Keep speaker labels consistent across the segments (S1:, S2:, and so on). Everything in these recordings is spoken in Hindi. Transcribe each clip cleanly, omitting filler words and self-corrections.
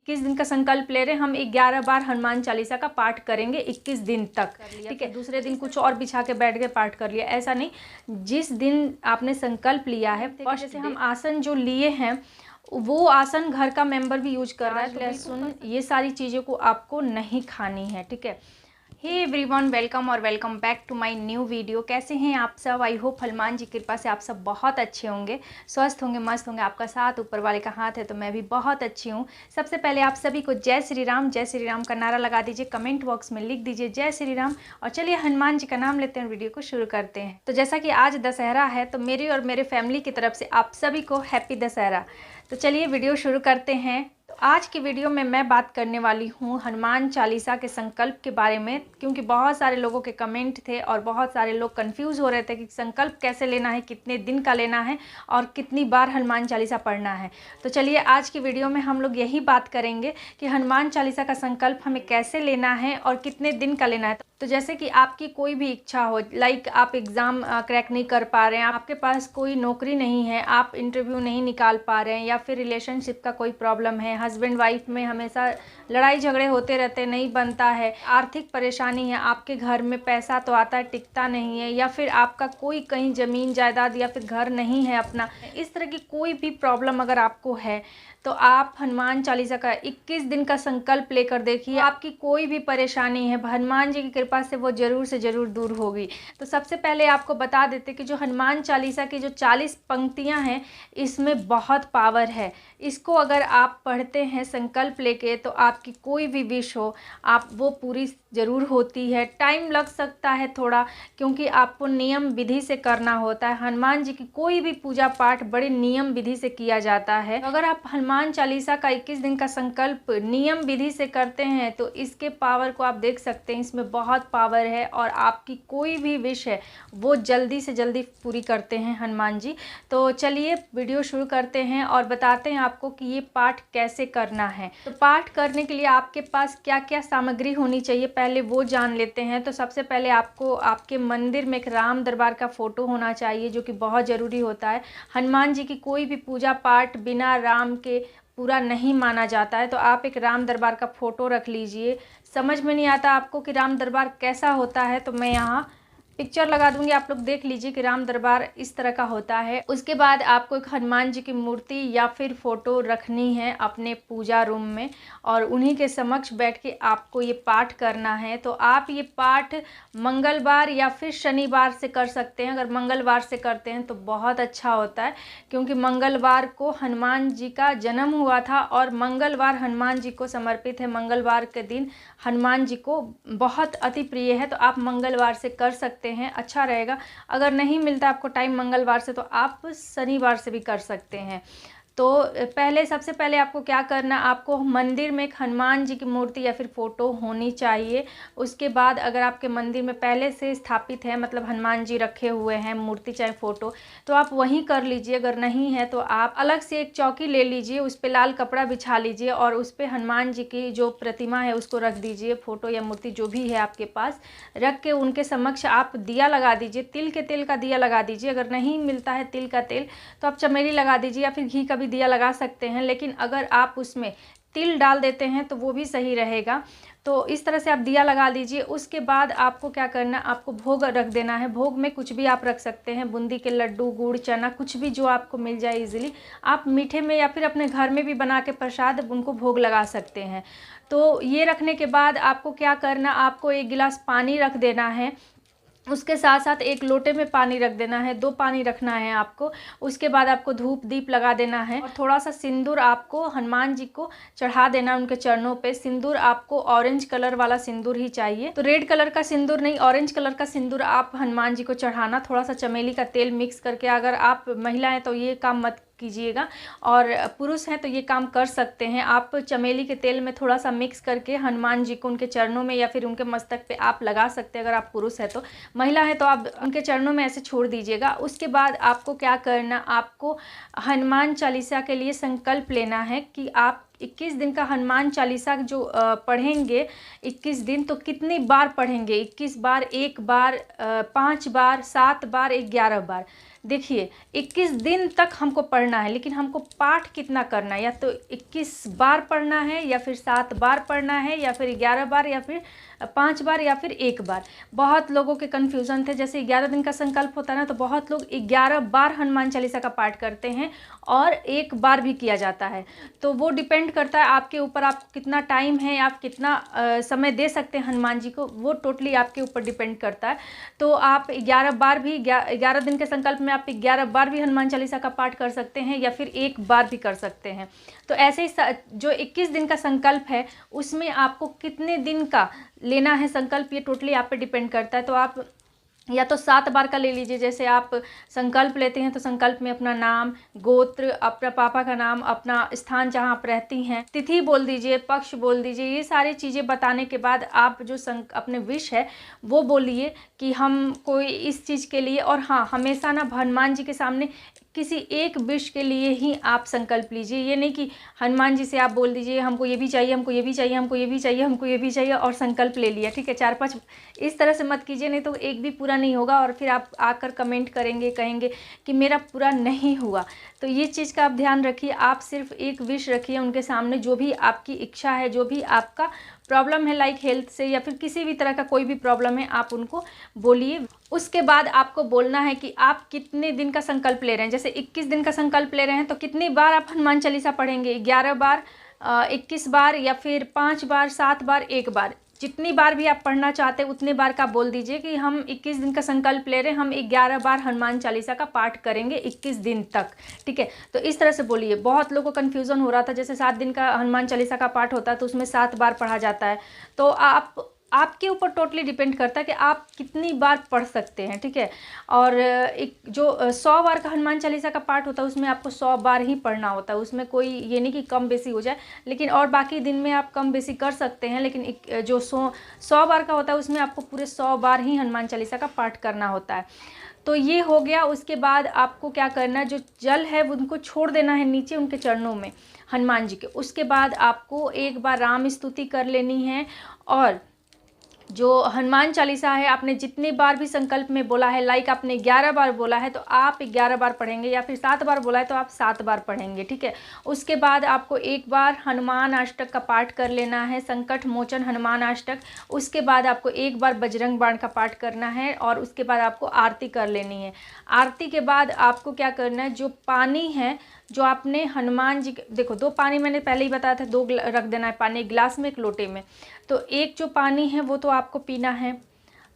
S1: 21 दिन का संकल्प ले रहे हैं हम। 11 बार हनुमान चालीसा का पाठ करेंगे 21 दिन तक, ठीक है। दूसरे दिन कुछ और बिछा के बैठ के पाठ कर लिया, ऐसा नहीं। जिस दिन आपने संकल्प लिया है, जैसे हम आसन जो लिए हैं वो आसन घर का मेंबर भी यूज कर रहा है, लहसुन ये सारी चीज़ों को आपको नहीं खानी है, ठीक है। हे एवरीवन, वेलकम और welcome back to my new video. कैसे हैं आप सब? आई होप हनुमान जी की कृपा से आप सब बहुत अच्छे होंगे, स्वस्थ होंगे, मस्त होंगे। आपका साथ ऊपर वाले का हाथ है, तो मैं भी बहुत अच्छी हूँ। सबसे पहले आप सभी को जय श्री राम का नारा लगा दीजिए, कमेंट बॉक्स में लिख दीजिए जय श्री राम। और चलिए हनुमान जी का नाम लेते हैं, वीडियो को शुरू करते हैं। तो जैसा कि आज दशहरा है, तो मेरी और मेरे फैमिली की तरफ से आप सभी को हैप्पी दशहरा। तो चलिए वीडियो शुरू करते हैं। तो आज की वीडियो में मैं बात करने वाली हूँ हनुमान चालीसा के संकल्प के बारे में, क्योंकि बहुत सारे लोगों के कमेंट थे और बहुत सारे लोग कंफ्यूज हो रहे थे कि संकल्प कैसे लेना है, कितने दिन का लेना है और कितनी बार हनुमान चालीसा पढ़ना है। तो चलिए आज की वीडियो में हम लोग यही बात करेंगे कि हनुमान चालीसा का संकल्प हमें कैसे लेना है और कितने दिन का लेना है। तो जैसे कि आपकी कोई भी इच्छा हो, लाइक आप एग्ज़ाम क्रैक नहीं कर पा रहे हैं, आपके पास कोई नौकरी नहीं है, आप इंटरव्यू नहीं निकाल पा रहे हैं, या फिर रिलेशनशिप का कोई प्रॉब्लम है, हस्बैंड वाइफ में हमेशा लड़ाई झगड़े होते रहते हैं, नहीं बनता है, आर्थिक परेशानी है, आपके घर में पैसा तो आता है टिकता नहीं है, या फिर आपका कोई कहीं ज़मीन जायदाद या फिर घर नहीं है अपना, इस तरह की कोई भी प्रॉब्लम अगर आपको है तो आप हनुमान चालीसा का 21 दिन का संकल्प लेकर देखिए। आपकी कोई भी परेशानी है, हनुमान जी की कृपा से वो ज़रूर से ज़रूर दूर होगी। तो सबसे पहले आपको बता देते कि जो हनुमान चालीसा की जो 40 पंक्तियां हैं, इसमें बहुत पावर है। इसको अगर आप पढ़ते हैं संकल्प लेके, तो आपकी कोई भी विश हो आप वो पूरी ज़रूर होती है। टाइम लग सकता है थोड़ा, क्योंकि आपको नियम विधि से करना होता है। हनुमान जी की कोई भी पूजा पाठ बड़े नियम विधि से किया जाता है। अगर आप हनुमान चालीसा का 21 दिन का संकल्प नियम विधि से करते हैं तो इसके पावर को आप देख सकते हैं, इसमें बहुत पावर है और आपकी कोई भी विश है वो जल्दी से जल्दी पूरी करते हैं हनुमान जी। तो चलिए वीडियो शुरू करते हैं और बताते हैं आपको कि ये पाठ कैसे करना है। तो पाठ करने के लिए आपके पास क्या क्या सामग्री होनी चाहिए, पहले वो जान लेते हैं। तो सबसे पहले आपको आपके मंदिर में एक राम दरबार का फोटो होना चाहिए, जो कि बहुत ज़रूरी होता है। हनुमान जी की कोई भी पूजा पाठ बिना राम के पूरा नहीं माना जाता है। तो आप एक राम दरबार का फ़ोटो रख लीजिए। समझ में नहीं आता आपको कि राम दरबार कैसा होता है, तो मैं यहाँ पिक्चर लगा दूंगी, आप लोग देख लीजिए कि राम दरबार इस तरह का होता है। उसके बाद आपको एक हनुमान जी की मूर्ति या फिर फ़ोटो रखनी है अपने पूजा रूम में, और उन्हीं के समक्ष बैठ के आपको ये पाठ करना है। तो आप ये पाठ मंगलवार या फिर शनिवार से कर सकते हैं। अगर मंगलवार से करते हैं तो बहुत अच्छा होता है, क्योंकि मंगलवार को हनुमान जी का जन्म हुआ था और मंगलवार हनुमान जी को समर्पित है। मंगलवार के दिन हनुमान जी को बहुत अति प्रिय है, तो आप मंगलवार से कर सकते हैं, अच्छा रहेगा। अगर नहीं मिलता आपको टाइम मंगलवार से, तो आप शनिवार से भी कर सकते हैं। तो सबसे पहले आपको क्या करना, आपको मंदिर में एक हनुमान जी की मूर्ति या फिर फ़ोटो होनी चाहिए। उसके बाद अगर आपके मंदिर में पहले से स्थापित है, मतलब हनुमान जी रखे हुए हैं मूर्ति चाहे फ़ोटो, तो आप वहीं कर लीजिए। अगर नहीं है तो आप अलग से एक चौकी ले लीजिए, उस पर लाल कपड़ा बिछा लीजिए और उस पर हनुमान जी की जो प्रतिमा है उसको रख दीजिए, फ़ोटो या मूर्ति जो भी है आपके पास रख के उनके समक्ष आप दिया लगा दीजिए। तिल के तेल का दिया लगा दीजिए। अगर नहीं मिलता है तिल का तेल तो आप चमेली लगा दीजिए, या फिर घी का भी दिया लगा सकते हैं। लेकिन अगर आप उसमें तिल डाल देते हैं तो वो भी सही रहेगा। तो इस तरह से आप दिया लगा दीजिए। उसके बाद आपको क्या करना, आपको भोग रख देना है। भोग में कुछ भी आप रख सकते हैं, बूंदी के लड्डू, गुड़, चना, कुछ भी जो आपको मिल जाए इजीली। आप मीठे में या फिर अपने घर में भी बना के प्रसाद उनको भोग लगा सकते हैं। तो ये रखने के बाद आपको क्या करना, आपको 1 गिलास पानी रख देना है। उसके साथ साथ 1 लोटे में पानी रख देना है, 2 पानी रखना है आपको। उसके बाद आपको धूप दीप लगा देना है और थोड़ा सा सिंदूर आपको हनुमान जी को चढ़ा देना उनके चरणों पे। सिंदूर आपको ऑरेंज कलर वाला सिंदूर ही चाहिए, तो रेड कलर का सिंदूर नहीं, ऑरेंज कलर का सिंदूर आप हनुमान जी को चढ़ाना। थोड़ा सा चमेली का तेल मिक्स करके। अगर आप महिला हैं तो ये काम मत कीजिएगा, और पुरुष हैं तो ये काम कर सकते हैं। आप चमेली के तेल में थोड़ा सा मिक्स करके हनुमान जी को उनके चरणों में या फिर उनके मस्तक पे आप लगा सकते हैं। अगर आप पुरुष हैं तो, महिला है तो आप उनके चरणों में ऐसे छोड़ दीजिएगा। उसके बाद आपको क्या करना, आपको हनुमान चालीसा के लिए संकल्प लेना है कि आप 21 दिन का हनुमान चालीसा जो पढ़ेंगे 21 दिन, तो कितनी बार पढ़ेंगे? 21 बार, 1 बार, 5 बार, 7 बार, 11 बार। देखिए 21 दिन तक हमको पढ़ना है, लेकिन हमको पाठ कितना करना है, या तो 21 बार पढ़ना है, या फिर 7 बार पढ़ना है, या फिर 11 बार, या फिर 5 बार, या फिर 1 बार। बहुत लोगों के कन्फ्यूज़न थे, जैसे 11 दिन का संकल्प होता है ना, तो बहुत लोग 11 बार हनुमान चालीसा का पाठ करते हैं और 1 बार भी किया जाता है। तो वो डिपेंड करता है आपके ऊपर, आपको कितना टाइम है, आप कितना समय दे सकते हैं हनुमान जी को, वो टोटली आपके ऊपर डिपेंड करता है। तो आप 11 बार भी 11 दिन के संकल्प में आप 11 बार भी हनुमान चालीसा का पाठ कर सकते हैं, या फिर 1 बार भी कर सकते हैं। तो ऐसे ही जो 21 दिन का संकल्प है उसमें आपको कितने दिन का लेना है संकल्प, ये टोटली आप पे डिपेंड करता है। तो आप या तो 7 बार का ले लीजिए, जैसे आप संकल्प लेते हैं तो संकल्प में अपना नाम, गोत्र, अपना पापा का नाम, अपना स्थान जहां आप रहती हैं, तिथि बोल दीजिए, पक्ष बोल दीजिए। ये सारी चीज़ें बताने के बाद आप जो अपने विश है वो बोलिए कि हम कोई इस चीज़ के लिए, और हाँ हमेशा ना हनुमान जी के सामने किसी एक विश के लिए ही आप संकल्प लीजिए। ये नहीं कि हनुमान जी से आप बोल दीजिए हमको ये भी चाहिए, हमको ये भी चाहिए, हमको ये भी चाहिए, हमको ये भी चाहिए, और संकल्प ले लिया, ठीक है। 4-5 इस तरह से मत कीजिए, नहीं तो एक भी पूरा नहीं होगा और फिर आप आकर कमेंट करेंगे, कहेंगे कि मेरा पूरा नहीं हुआ। तो ये चीज़ का आप ध्यान रखिए। आप सिर्फ एक विश रखिए उनके सामने, जो भी आपकी इच्छा है, जो भी आपका प्रॉब्लम है, लाइक हेल्थ से या फिर किसी भी तरह का कोई भी प्रॉब्लम है, आप उनको बोलिए। उसके बाद आपको बोलना है कि आप कितने दिन का संकल्प ले रहे हैं। जैसे 21 दिन का संकल्प ले रहे हैं तो कितनी बार आप हनुमान चालीसा पढ़ेंगे, 11 बार, 21 बार, या फिर 5 बार, 7 बार, 1 बार। जितनी बार भी आप पढ़ना चाहते हैं उतने बार का बोल दीजिए कि हम 21 दिन का संकल्प ले रहे हैं, हम 11 बार हनुमान चालीसा का पाठ करेंगे 21 दिन तक, ठीक है। तो इस तरह से बोलिए। बहुत लोगों को कन्फ्यूज़न हो रहा था, जैसे 7 दिन का हनुमान चालीसा का पाठ होता है तो उसमें 7 बार पढ़ा जाता है। तो आपके ऊपर टोटली डिपेंड करता है कि आप कितनी बार पढ़ सकते हैं, ठीक है। और एक जो 100 बार का हनुमान चालीसा का पाठ होता है उसमें आपको 100 बार ही पढ़ना होता है, उसमें कोई ये नहीं कि कम बेसी हो जाए, लेकिन और बाकी दिन में आप कम बेसी कर सकते हैं। लेकिन जो 100 बार का होता है उसमें आपको पूरे 100 बार ही हनुमान चालीसा का पाठ करना होता है। तो ये हो गया। उसके बाद आपको क्या करना है, जो जल है उनको छोड़ देना है नीचे उनके चरणों में, हनुमान जी के। उसके बाद आपको एक बार राम स्तुति कर लेनी है, और जो हनुमान चालीसा है आपने जितनी बार भी संकल्प में बोला है, लाइक आपने 11 बार बोला है तो आप 11 बार पढ़ेंगे, या फिर 7 बार बोला है तो आप 7 बार पढ़ेंगे, ठीक है। उसके बाद आपको एक बार हनुमान अष्टक का पाठ कर लेना है, संकट मोचन हनुमान अष्टक। उसके बाद आपको एक बार बजरंग बाण का पाठ करना है, और उसके बाद आपको आरती कर लेनी है। आरती के बाद आपको क्या करना है, जो पानी है जो आपने हनुमान जी देखो 2 पानी मैंने पहले ही बताया था, 2 रख देना है पानी, एक गिलास में, एक लोटे में। तो एक जो पानी है वो तो आपको पीना है,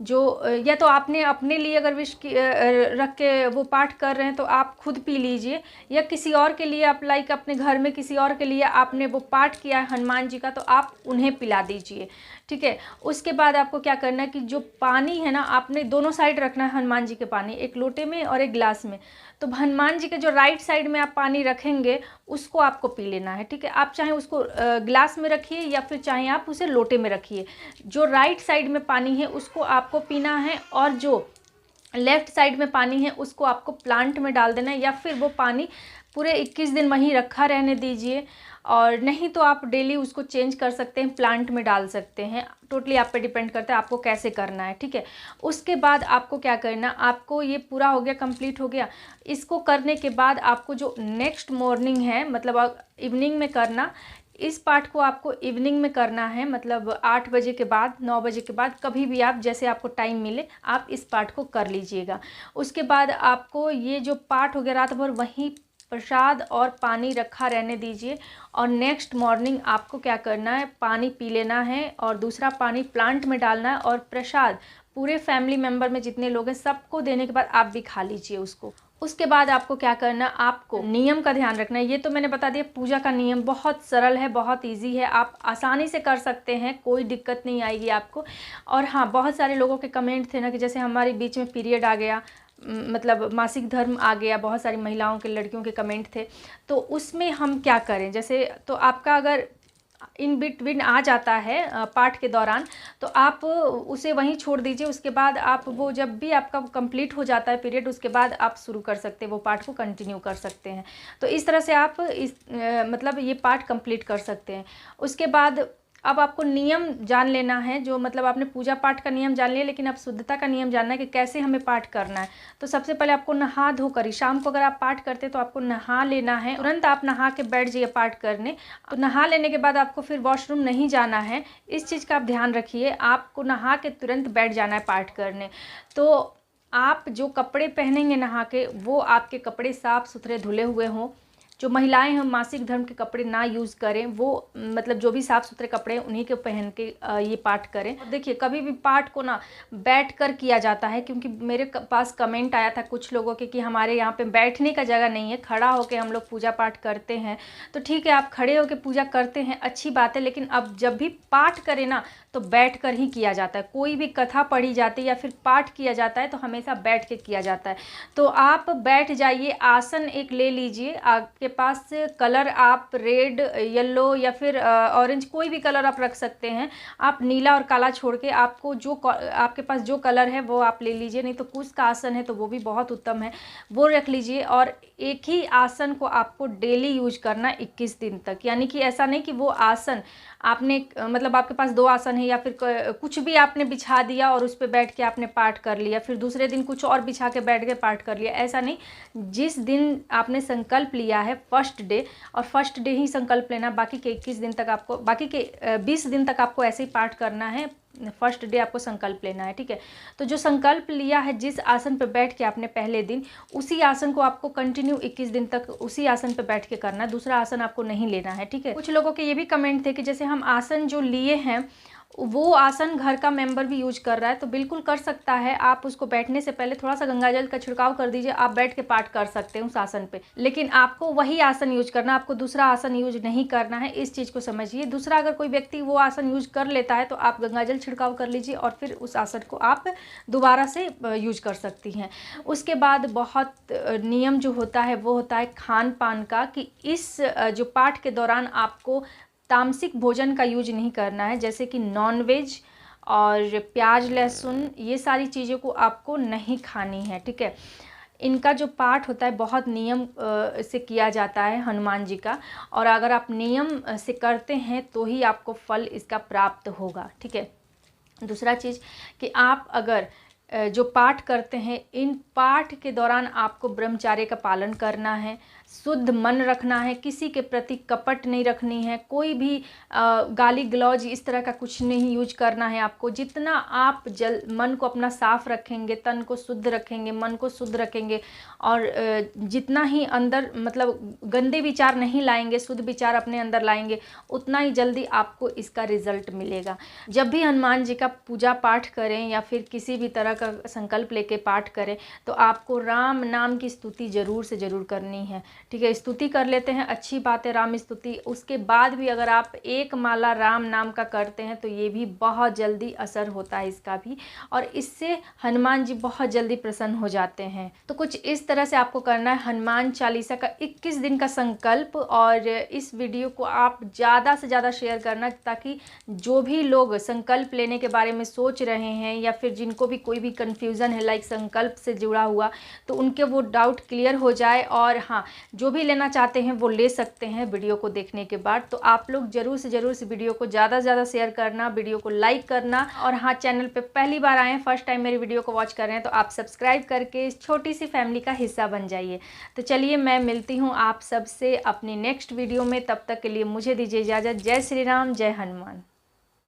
S1: जो या तो आपने अपने लिए अगर विश रख के वो पाठ कर रहे हैं तो आप खुद पी लीजिए, या किसी और के लिए आप लाइक अपने घर में किसी और के लिए आपने वो पाठ किया है हनुमान जी का तो आप उन्हें पिला दीजिए, ठीक है। उसके बाद आपको क्या करना है कि जो पानी है ना आपने दोनों साइड रखना है हनुमान जी के पानी, एक लोटे में और एक गिलास में। तो हनुमान जी के जो राइट साइड में आप पानी रखेंगे उसको आपको पी लेना है, ठीक है। आप चाहे उसको गिलास में रखिए या फिर चाहे आप उसे लोटे में रखिए। जो राइट साइड में पानी है उसको आपको पीना है, और जो लेफ़्ट साइड में पानी है उसको आपको प्लांट में डाल देना है, या फिर वो पानी पूरे 21 दिन वहीं रखा रहने दीजिए। और नहीं तो आप डेली उसको चेंज कर सकते हैं, प्लांट में डाल सकते हैं, टोटली आप पे डिपेंड करता है आपको कैसे करना है, ठीक है। उसके बाद आपको क्या करना, आपको ये पूरा हो गया, कंप्लीट हो गया। इसको करने के बाद आपको जो नेक्स्ट मॉर्निंग है, मतलब इवनिंग में करना, इस पाठ को आपको इवनिंग में करना है, मतलब 8 बजे के बाद, 9 बजे के बाद, कभी भी आप जैसे आपको टाइम मिले आप इस पाठ को कर लीजिएगा। उसके बाद आपको ये जो पाठ हो गया रात भर वहीं प्रसाद और पानी रखा रहने दीजिए, और नेक्स्ट मॉर्निंग आपको क्या करना है, पानी पी लेना है और दूसरा पानी प्लांट में डालना है, और प्रसाद पूरे फैमिली मेम्बर में जितने लोग हैं सबको देने के बाद आप भी खा लीजिए उसको। उसके बाद आपको क्या करना, आपको नियम का ध्यान रखना है। ये तो मैंने बता दिया पूजा का नियम, बहुत सरल है, बहुत इजी है, आप आसानी से कर सकते हैं, कोई दिक्कत नहीं आएगी आपको। और हाँ, बहुत सारे लोगों के कमेंट थे ना कि जैसे हमारे बीच में पीरियड आ गया, मतलब मासिक धर्म आ गया, बहुत सारी महिलाओं के, लड़कियों के कमेंट थे, तो उसमें हम क्या करें। जैसे तो आपका अगर इन बिटवीन आ जाता है पाठ के दौरान तो आप उसे वहीं छोड़ दीजिए। उसके बाद आप वो जब भी आपका कंप्लीट हो जाता है पीरियड, उसके बाद आप शुरू कर सकते हैं, वो पाठ को कंटिन्यू कर सकते हैं। तो इस तरह से आप मतलब ये पाठ कंप्लीट कर सकते हैं। उसके बाद अब आपको नियम जान लेना है, जो मतलब आपने पूजा पाठ का नियम जान लिया, लेकिन अब शुद्धता का नियम जानना है कि कैसे हमें पाठ करना है। तो सबसे पहले आपको नहा धोकर ही, शाम को अगर आप पाठ करते तो आपको नहा लेना है, तुरंत आप नहा के बैठ जाइए पाठ करने। तो नहा लेने के बाद आपको फिर वॉशरूम नहीं जाना है, इस चीज़ का आप ध्यान रखिए। आपको नहा के तुरंत बैठ जाना है पाठ करने। तो आप जो कपड़े पहनेंगे नहा के, वो आपके कपड़े साफ़ सुथरे धुले हुए हों। जो महिलाएं हैं मासिक धर्म के कपड़े ना यूज़ करें, वो मतलब जो भी साफ़ सुथरे कपड़े हैं उन्हीं के पहन के ये पाठ करें। और देखिए कभी भी पाठ को ना बैठ कर किया जाता है, क्योंकि मेरे पास कमेंट आया था कुछ लोगों के कि हमारे यहाँ पे बैठने का जगह नहीं है, खड़ा होकर हम लोग पूजा पाठ करते हैं। तो ठीक है, आप खड़े होकर पूजा करते हैं, अच्छी बात है, लेकिन अब जब भी पाठ करें ना तो बैठ कर ही किया जाता है। कोई भी कथा पढ़ी जाती है या फिर पाठ किया जाता है तो हमेशा बैठ के किया जाता है। तो आप बैठ जाइए, आसन एक ले लीजिए, आपके पास कलर आप रेड, येलो या फिर ऑरेंज, कोई भी कलर आप रख सकते हैं। आप नीला और काला छोड़ के आपको जो आपके पास जो कलर है वो आप ले लीजिए, नहीं तो कुश का आसन है तो वो भी बहुत उत्तम है, वो रख लीजिए। और एक ही आसन को आपको डेली यूज करना 21 दिन तक, यानी कि ऐसा नहीं कि वो आसन आपने मतलब आपके पास 2 आसन है या फिर कुछ भी आपने बिछा दिया और उस पर बैठ के आपने पाठ कर लिया, फिर दूसरे दिन कुछ और बिछा के बैठ के पाठ कर लिया, ऐसा नहीं। जिस दिन आपने संकल्प लिया है फर्स्ट डे, और फर्स्ट डे ही संकल्प लेना, बाकी के 21 दिन तक आपको, बाकी के 20 दिन तक आपको ऐसे ही पाठ करना है। फर्स्ट डे आपको संकल्प लेना है, ठीक है। तो जो संकल्प लिया है, जिस आसन पे बैठ के आपने पहले दिन, उसी आसन को आपको कंटिन्यू 21 दिन तक उसी आसन पे बैठ के करना है, दूसरा आसन आपको नहीं लेना है, ठीक है। कुछ लोगों के ये भी कमेंट थे कि जैसे हम आसन जो लिए हैं वो आसन घर का मेंबर भी यूज कर रहा है, तो बिल्कुल कर सकता है। आप उसको बैठने से पहले थोड़ा सा गंगाजल का छिड़काव कर दीजिए, आप बैठ के पाठ कर सकते हैं उस आसन पे, लेकिन आपको वही आसन यूज करना, आपको दूसरा आसन यूज नहीं करना है, इस चीज़ को समझिए। दूसरा अगर कोई व्यक्ति वो आसन यूज कर लेता है तो आप गंगाजल छिड़काव कर लीजिए और फिर उस आसन को आप दोबारा से यूज कर सकती हैं। उसके बाद बहुत नियम जो होता है वो होता है खान पान का, कि इस जो पाठ के दौरान आपको तामसिक भोजन का यूज नहीं करना है, जैसे कि नॉनवेज और प्याज लहसुन, ये सारी चीज़ों को आपको नहीं खानी है, ठीक है। इनका जो पाठ होता है बहुत नियम से किया जाता है हनुमान जी का, और अगर आप नियम से करते हैं तो ही आपको फल इसका प्राप्त होगा, ठीक है। दूसरा चीज़ कि आप अगर जो पाठ करते हैं, इन पाठ के दौरान आपको ब्रह्मचर्य का पालन करना है, शुद्ध मन रखना है, किसी के प्रति कपट नहीं रखनी है, कोई भी गाली गलौज इस तरह का कुछ नहीं यूज करना है आपको। जितना आप मन को अपना साफ रखेंगे, तन को शुद्ध रखेंगे, मन को शुद्ध रखेंगे, और जितना ही अंदर मतलब गंदे विचार नहीं लाएंगे, शुद्ध विचार अपने अंदर लाएंगे, उतना ही जल्दी आपको इसका रिजल्ट मिलेगा। जब भी हनुमान जी का पूजा पाठ करें या फिर किसी भी तरह का संकल्प लेके पाठ करें, तो आपको राम नाम की स्तुति ज़रूर से ज़रूर करनी है, ठीक है। स्तुति कर लेते हैं, अच्छी बात है राम स्तुति। उसके बाद भी अगर आप एक माला राम नाम का करते हैं तो ये भी बहुत जल्दी असर होता है इसका भी, और इससे हनुमान जी बहुत जल्दी प्रसन्न हो जाते हैं। तो कुछ इस तरह से आपको करना है हनुमान चालीसा का 21 दिन का संकल्प। और इस वीडियो को आप ज़्यादा से ज़्यादा शेयर करना, ताकि जो भी लोग संकल्प लेने के बारे में सोच रहे हैं या फिर जिनको भी कोई भी कन्फ्यूज़न है लाइक संकल्प से जुड़ा हुआ, तो उनके वो डाउट क्लियर हो जाए। और हाँ, जो भी लेना चाहते हैं वो ले सकते हैं वीडियो को देखने के बाद। तो आप लोग ज़रूर से ज़रूर इस वीडियो को ज़्यादा से ज़्यादा शेयर करना, वीडियो को लाइक करना, और हाँ, चैनल पे पहली बार आए हैं, फर्स्ट टाइम मेरी वीडियो को वॉच कर रहे हैं, तो आप सब्सक्राइब करके इस छोटी सी फैमिली का हिस्सा बन जाइए। तो चलिए, मैं मिलती हूँ आप सबसे अपनी नेक्स्ट वीडियो में, तब तक के लिए मुझे दीजिए इजाज़त। जय श्री राम, जय हनुमान।